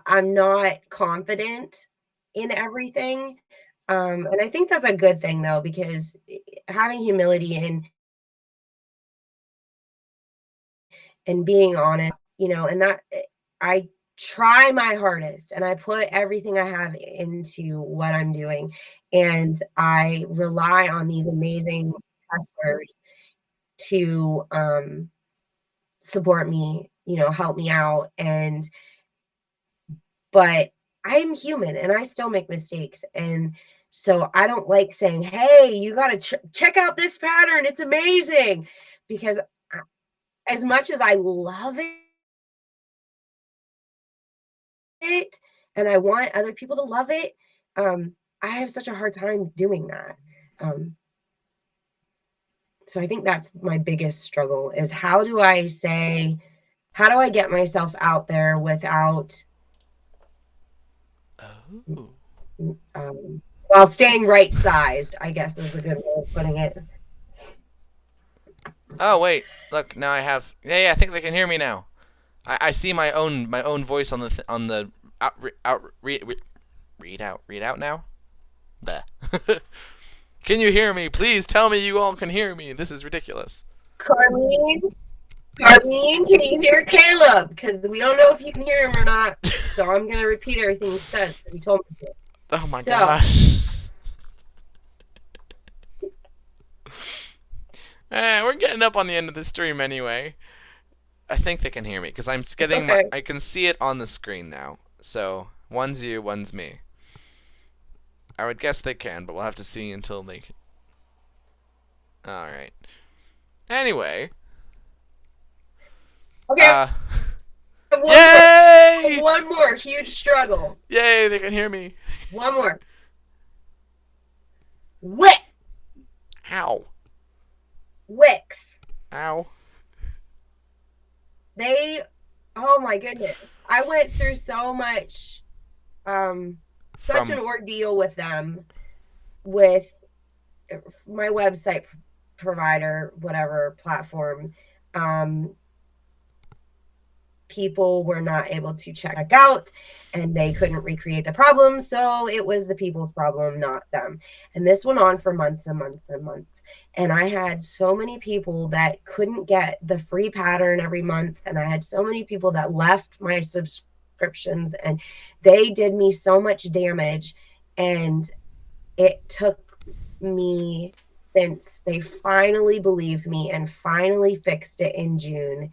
I'm not confident in everything. And I think that's a good thing though, because having humility and being honest, and that I try my hardest and I put everything I have into what I'm doing. And I rely on these amazing testers to support me, help me out. But I'm human and I still make mistakes. And so I don't like saying, hey, you got to check out this pattern. It's amazing. Because as much as I love it and I want other people to love it, I have such a hard time doing that. So I think that's my biggest struggle is how do I get myself out there without while staying right sized, I guess is a good way of putting it. Oh wait, look, now I have. Yeah, I think they can hear me now. I see my own voice on the read out now. Bleh. Can you hear me? Please tell me you all can hear me. This is ridiculous. Carlene, can you hear Caleb? Because we don't know if you can hear him or not. So I'm gonna repeat everything he says because he told me to. Oh my gosh. We're getting up on the end of the stream anyway. I think they can hear me because I'm getting I can see it on the screen now. So one's you, one's me. I would guess they can, but we'll have to see until they can. All right. Anyway. Okay. Yay! One more huge struggle. Yay! They can hear me. One more. Wick. Ow. Wicks. Ow. Oh my goodness. I went through so much, such an ordeal with them, with my website provider, whatever platform. People were not able to check out and they couldn't recreate the problem. So it was the people's problem, not them. And this went on for months and months and months. And I had so many people that couldn't get the free pattern every month. And I had so many people that left my subscriptions and they did me so much damage. And it took me, since they finally believed me and finally fixed it in June.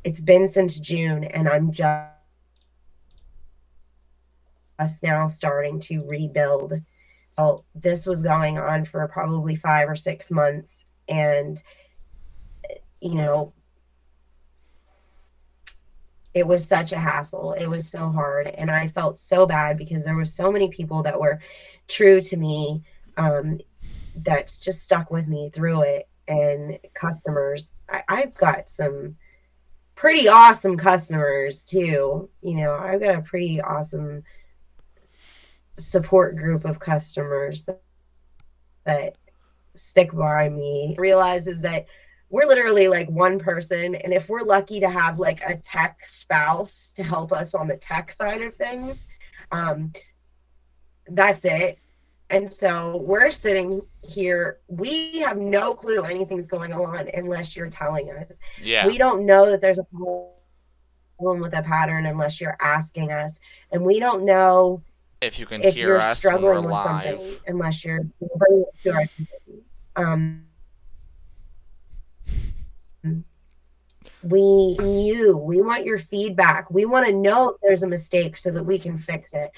It's been since June, and I'm just now starting to rebuild. So this was going on for probably 5 or 6 months, and you know, it was such a hassle. It was so hard, and I felt so bad because there were so many people that were true to me, that's just stuck with me through it, and customers. I've got some pretty awesome customers too. You know, I've got a pretty awesome support group of customers that stick by me. Realizes that we're literally like one person, and if we're lucky to have like a tech spouse to help us on the tech side of things, that's it. And so we're sitting here, we have no clue anything's going on unless you're telling us. Yeah. We don't know that there's a problem with a pattern unless you're asking us. And we don't know if you can if hear you're us struggling with live. something unless you're bringing it to our attention. We want your feedback. We want to know if there's a mistake so that we can fix it.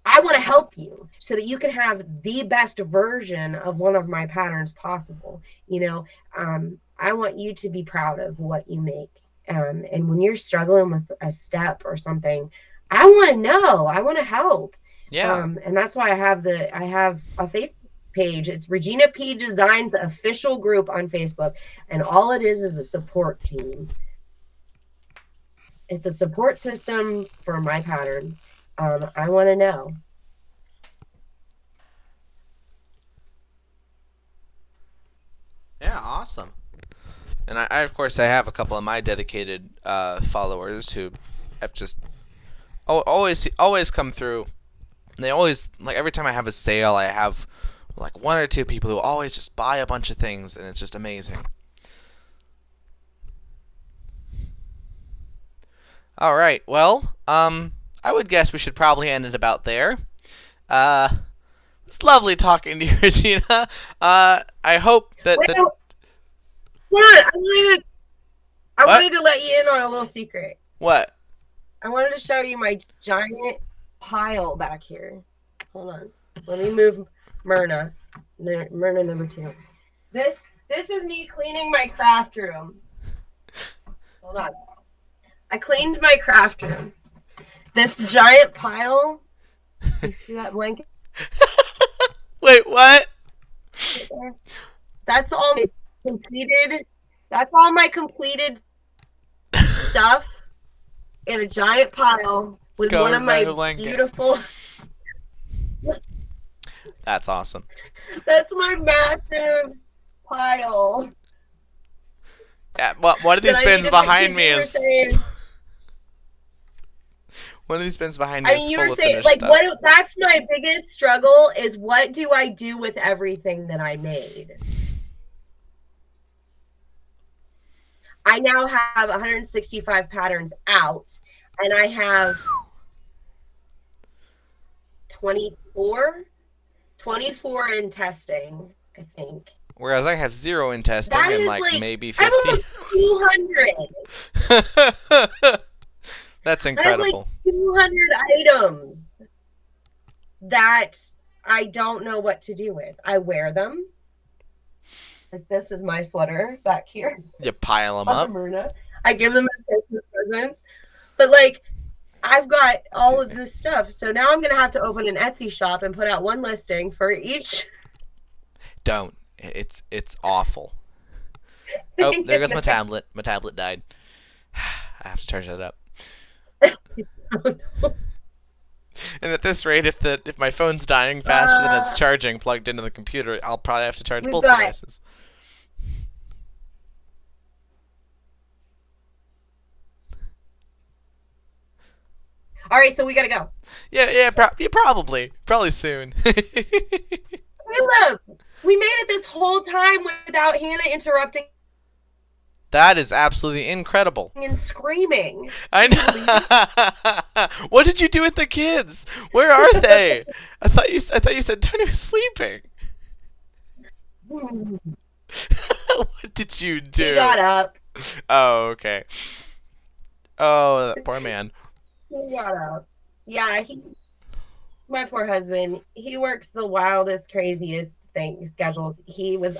I want to help you so that you can have the best version of one of my patterns possible. You know, I want you to be proud of what you make. And when you're struggling with a step or something, I want to know. I want to help. Yeah. And that's why I have a Facebook page. It's ReginaPDesigns official group on Facebook, and all it is a support team. It's a support system for my patterns. I want to know. Yeah, awesome. And I of course, I have a couple of my dedicated followers who have just always come through. They always, like, every time I have a sale, I have like 1 or 2 people who always just buy a bunch of things, and it's just amazing. All right, well, I would guess we should probably end it about there. It's lovely talking to you, Regina. I hope that. Hold on, I wanted to let you in on a little secret. What? I wanted to show you my giant pile back here. Hold on. Let me move Myrna number 2. This This is me cleaning my craft room. Hold on. I cleaned my craft room. This giant pile. You see that blanket? Wait, what? That's all my completed. That's all my completed stuff in a giant pile with one of my beautiful. That's awesome. That's my massive pile. Yeah, one of these bins behind me is. One of these bins behind me is full of finished stuff. What? That's my biggest struggle is what do I do with everything that I made? I now have 165 patterns out, and I have 24 in testing, I think. Whereas I have 0 in testing and like maybe 50. I have almost 200. That's incredible. I have like 200 items that I don't know what to do with. I wear them. Like this is my sweater back here. You pile them up. I give them as Christmas presents. But like, I've got all of this stuff. So now I'm going to have to open an Etsy shop and put out one listing for each. Don't. It's awful. Oh, there goes my tablet. My tablet died. I have to charge that up. Oh, no. And at this rate, if my phone's dying faster than it's charging plugged into the computer, I'll probably have to charge both devices. All right, so we gotta go. Yeah, probably soon. Hey, look, we made it this whole time without Hannah interrupting. That is absolutely incredible. And screaming. I know. What did you do with the kids? Where are they? I thought you said Tony was sleeping. What did you do? He got up. Oh, okay. Oh, that poor man. He got up. Yeah, my poor husband, he works the wildest, craziest schedules. He went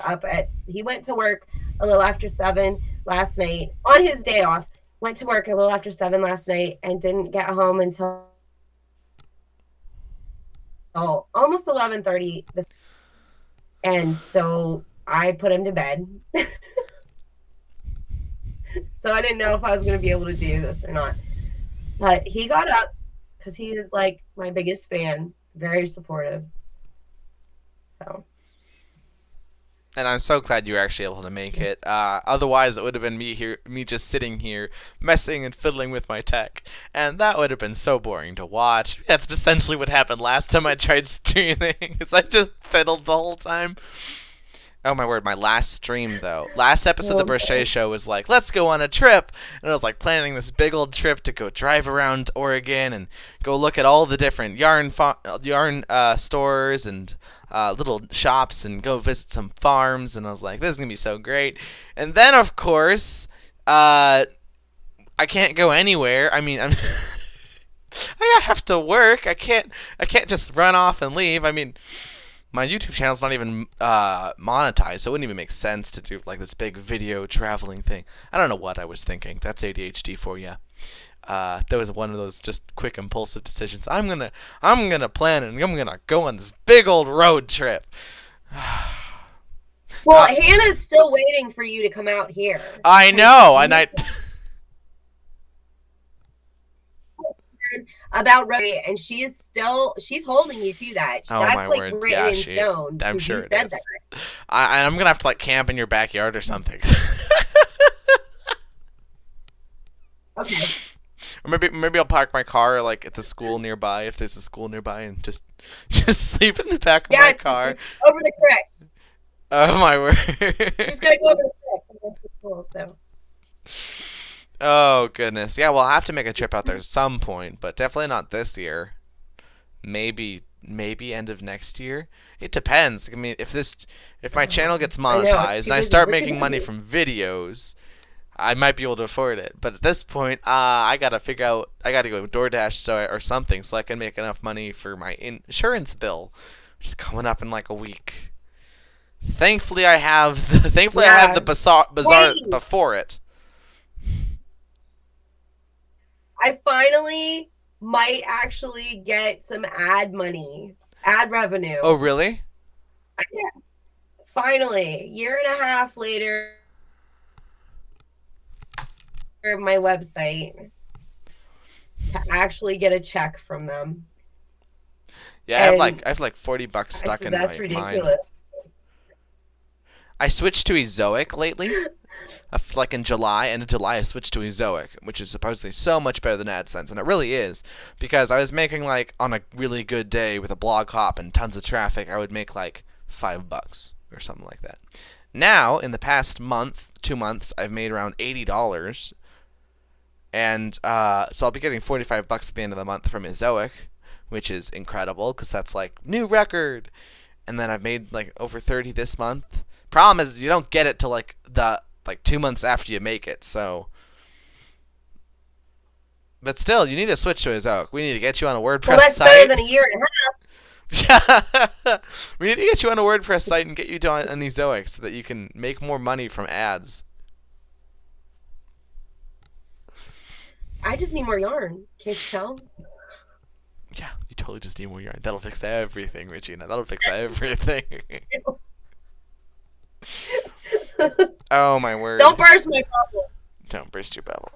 to work a little after 7 last night on his day off. Went to work a little after 7 last night and didn't get home until almost 11:30. And so I put him to bed. So I didn't know if I was going to be able to do this or not. But he got up because he is like my biggest fan, very supportive. So. And I'm so glad you were actually able to make it. Otherwise, it would have been me just sitting here messing and fiddling with my tech, and that would have been so boring to watch. That's essentially what happened last time I tried streaming. Is I just fiddled the whole time. Oh my word, my last stream though. Last episode of the Brochet Show was like, let's go on a trip. And I was like planning this big old trip to go drive around Oregon and go look at all the different yarn stores and little shops and go visit some farms. And I was like, this is going to be so great. And then, of course, I can't go anywhere. I mean, I have to work. I can't just run off and leave. I mean, my YouTube channel's not even monetized, so it wouldn't even make sense to do like this big video traveling thing. I don't know what I was thinking. That's ADHD for you. That was one of those just quick impulsive decisions. I'm gonna plan and I'm gonna go on this big old road trip. Well, Hannah's still waiting for you to come out here. I know, and I. About Rosie, and she's holding you to that. Oh, that's my like word. written in stone. I'm sure you said that. That. I'm gonna have to like camp in your backyard or something. Okay. Or maybe I'll park my car like at the school nearby if there's a school nearby and just sleep in the back of my car. It's over the creek. Oh my word. You just gotta go over the creek. That's the school, so. Oh goodness, yeah. Well, I'll have to make a trip out there at some point, but definitely not this year. Maybe end of next year. It depends. I mean, if my channel gets monetized and I start making money from videos, I might be able to afford it. But at this point, I gotta figure out. I gotta go DoorDash or something so I can make enough money for my insurance bill, which is coming up in like a week. Thankfully, I have the bazaar Wait. before it. I finally might actually get some ad revenue. Oh, really? Yeah. Finally, year and a half later, my website to actually get a check from them. Yeah, I have like $40 stuck in that's my ridiculous. mine. I switched to Ezoic lately. Like in July, and in July I switched to Ezoic, which is supposedly so much better than AdSense, and it really is, because I was making, like, on a really good day with a blog hop and tons of traffic, I would make like $5 or something like that. Now, in the past 2 months, I've made around $80, and so I'll be getting $45 at the end of the month from Ezoic, which is incredible, because that's like new record. And then I've made like over 30 this month. Problem is, you don't get it till like 2 months after you make it. So, but still, you need to switch to Ezoic. We need to get you on a WordPress Well, that's site. better than a year and a half. We need to get you on a WordPress site and get you on Ezoic so that you can make more money from ads. I just need more yarn. Can't you tell? Yeah, you totally just need more yarn. That'll fix everything, Regina. That'll fix everything. Oh, my word. Don't burst my bubble. Don't burst your bubble.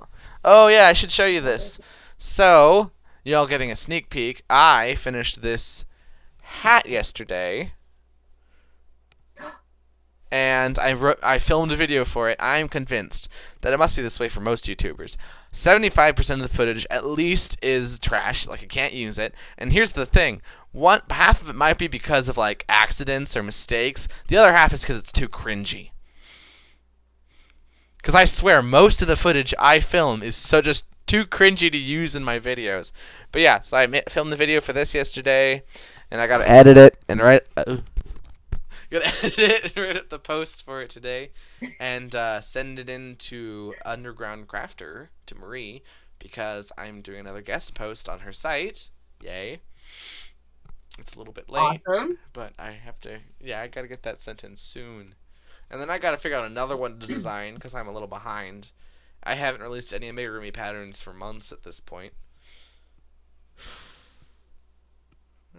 Oh, yeah, I should show you this. So, y'all getting a sneak peek. I finished this hat yesterday. And I filmed a video for it. I'm convinced that it must be this way for most YouTubers. 75% of the footage at least is trash, like I can't use it. And here's the thing. Half of it might be because of like accidents or mistakes. The other half is because it's too cringy. Because I swear, most of the footage I film is so just too cringy to use in my videos. But yeah, so I filmed the video for this yesterday, and I gotta edit it and write up the post for it today, and send it in to Underground Crafter, to Marie, because I'm doing another guest post on her site. Yay. It's a little bit late. Awesome. But I have to, I gotta get that sent in soon. And then I gotta figure out another one to design, because I'm a little behind. I haven't released any amigurumi patterns for months at this point.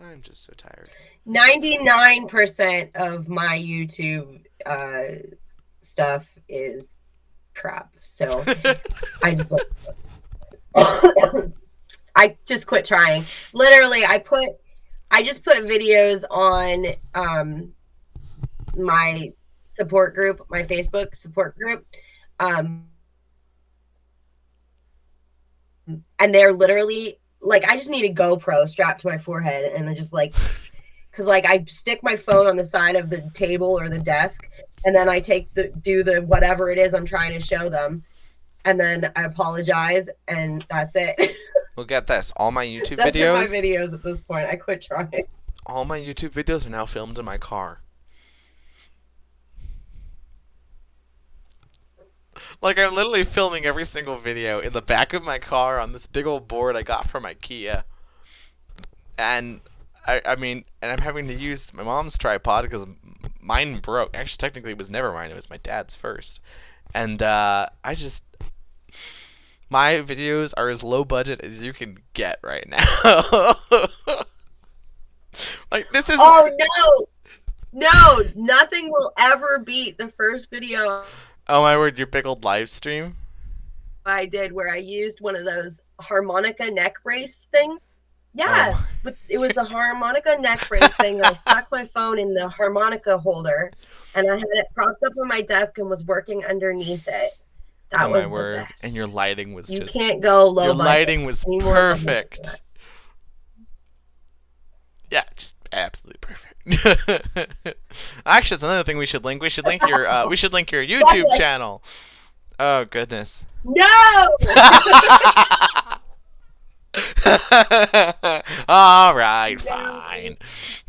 I'm just so tired. 99% of my YouTube stuff is crap. So I just I just quit trying. Literally, I just put videos on my support group, my Facebook support group. And they're literally like, I just need a GoPro strapped to my forehead, and I just like, because like I stick my phone on the side of the table or the desk, and then I do the whatever it is I'm trying to show them, and then I apologize, and that's it. Well, get this. All my YouTube that's videos. That's my videos at this point. I quit trying. All my YouTube videos are now filmed in my car. Like, I'm literally filming every single video in the back of my car on this big old board I got from IKEA. And, I mean, and I'm having to use my mom's tripod because mine broke. Actually, technically, it was never mine. It was my dad's first. And, my videos are as low budget as you can get right now. Like, this is... Oh, no! No! Nothing will ever beat the first video... Oh my word, your big old live stream? I did, where I used one of those harmonica neck brace things. Yeah, but it was the harmonica neck brace thing that I stuck my phone in the harmonica holder, and I had it propped up on my desk and was working underneath it. That was my word. The best. And your lighting was you can't go low your budget. Lighting was perfect. Yeah, just absolutely perfect. Actually, that's another thing we should link. We should link your YouTube channel. Oh goodness. No. All right, fine.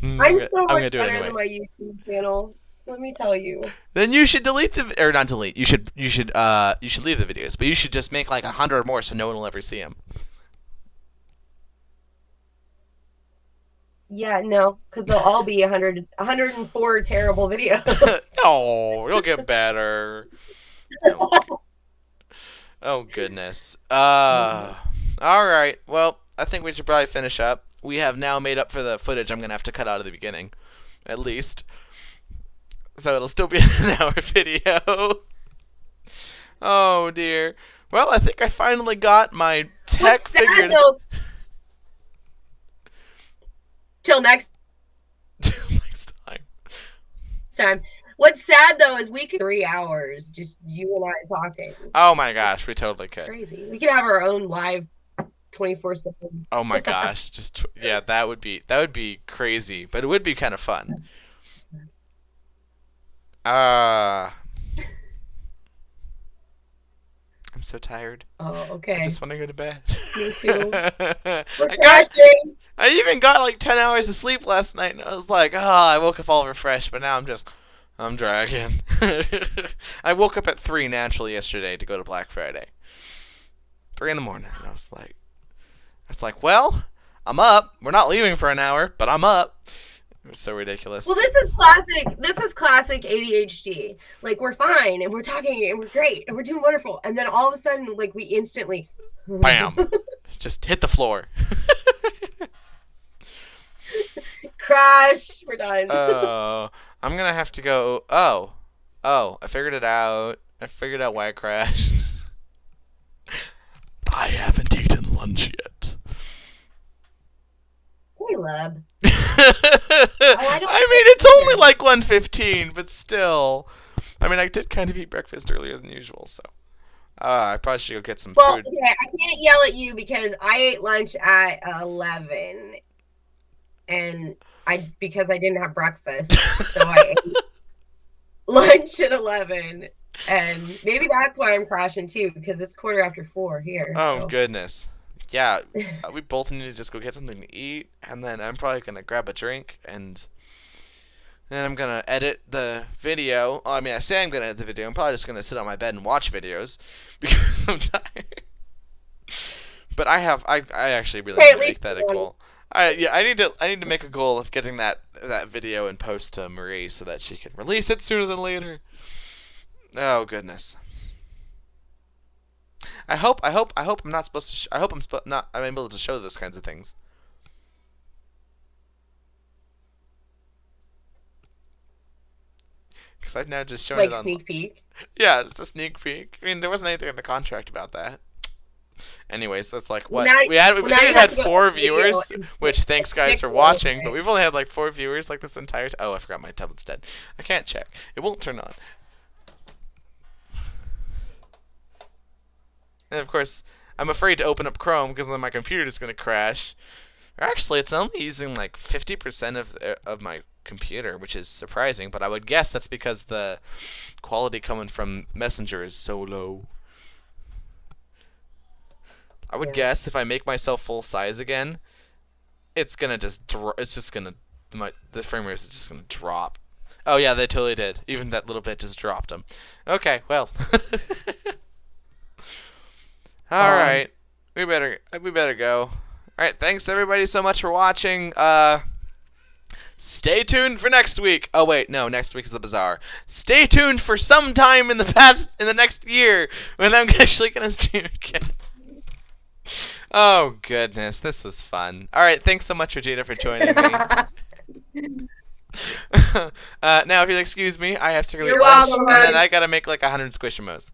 I'm so much better than my YouTube channel. Let me tell you. Then you should delete or not delete. You should leave the videos, but you should just make like 100 more so no one will ever see them. Yeah, no, because they'll all be 104 terrible videos. No, you'll get better. Oh goodness. All right. Well, I think we should probably finish up. We have now made up for the footage I'm gonna have to cut out of the beginning, at least. So it'll still be an hour video. Oh dear. Well, I think I finally got my tech figured. Though, till next time. What's sad though is we could 3 hours just you and I talking. Oh my gosh, we totally could. Crazy. We could have our own live 24/7. Oh my gosh, just yeah, that would be crazy, but it would be kind of fun. I'm so tired. Oh, okay. I just want to go to bed. Me too. I even got like 10 hours of sleep last night, and I was like, I woke up all refreshed, but now I'm dragging. I woke up at 3 naturally yesterday to go to Black Friday. 3 in the morning, and I was like, well, I'm up. We're not leaving for an hour, but I'm up. It was so ridiculous. Well, this is classic ADHD. Like, we're fine, and we're talking, and we're great, and we're doing wonderful, and then all of a sudden, like, we instantly... Bam! Just hit the floor. Crash! We're done. Oh, I'm gonna have to go... Oh, I figured it out. I figured out why I crashed. I haven't eaten lunch yet. Caleb. I mean, it's only like 1:15, but still. I mean, I did kind of eat breakfast earlier than usual, so I probably should go get some food. Well, okay, I can't yell at you because I ate lunch at 11, and because I didn't have breakfast, so I ate lunch at 11, and maybe that's why I'm crashing too, because it's 4:15 here. Oh so. Goodness. Yeah, we both need to just go get something to eat, and then I'm probably going to grab a drink, and then I'm going to edit the video. I mean, I say I'm going to edit the video. I'm probably just going to sit on my bed and watch videos because I'm tired. But I actually really need to make that a goal. I need to make a goal of getting that video and post to Marie so that she can release it sooner than later. Oh, goodness. I hope I'm not supposed to. I'm able to show those kinds of things. Because I've now just shown it on. Like sneak peek. Yeah, it's a sneak peek. I mean, there wasn't anything in the contract about that. Anyways, that's like what we've had 4 viewers, which thanks guys for watching, but we've only had like 4 viewers like this entire time. Oh, I forgot my tablet's dead. I can't check. It won't turn on. And of course, I'm afraid to open up Chrome because then my computer is going to crash. Or actually, it's only using like 50% of my computer, which is surprising. But I would guess that's because the quality coming from Messenger is so low. I would guess if I make myself full size again, it's gonna just the frame rate is just gonna drop. Oh yeah, they totally did. Even that little bit just dropped them. Okay, well. All right, we better go. All right, thanks everybody so much for watching. Stay tuned for next week. Oh wait, no, next week is the bazaar. Stay tuned for some time in the next year when I'm actually gonna stream again. Oh goodness, this was fun. All right, thanks so much, Regina, for joining me. Now, if you'll excuse me, I have to go eat lunch, and then I gotta make like 100 Squishimos.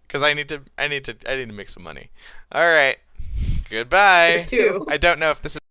Because I need to make some money. All right. Goodbye. Too. I don't know if this is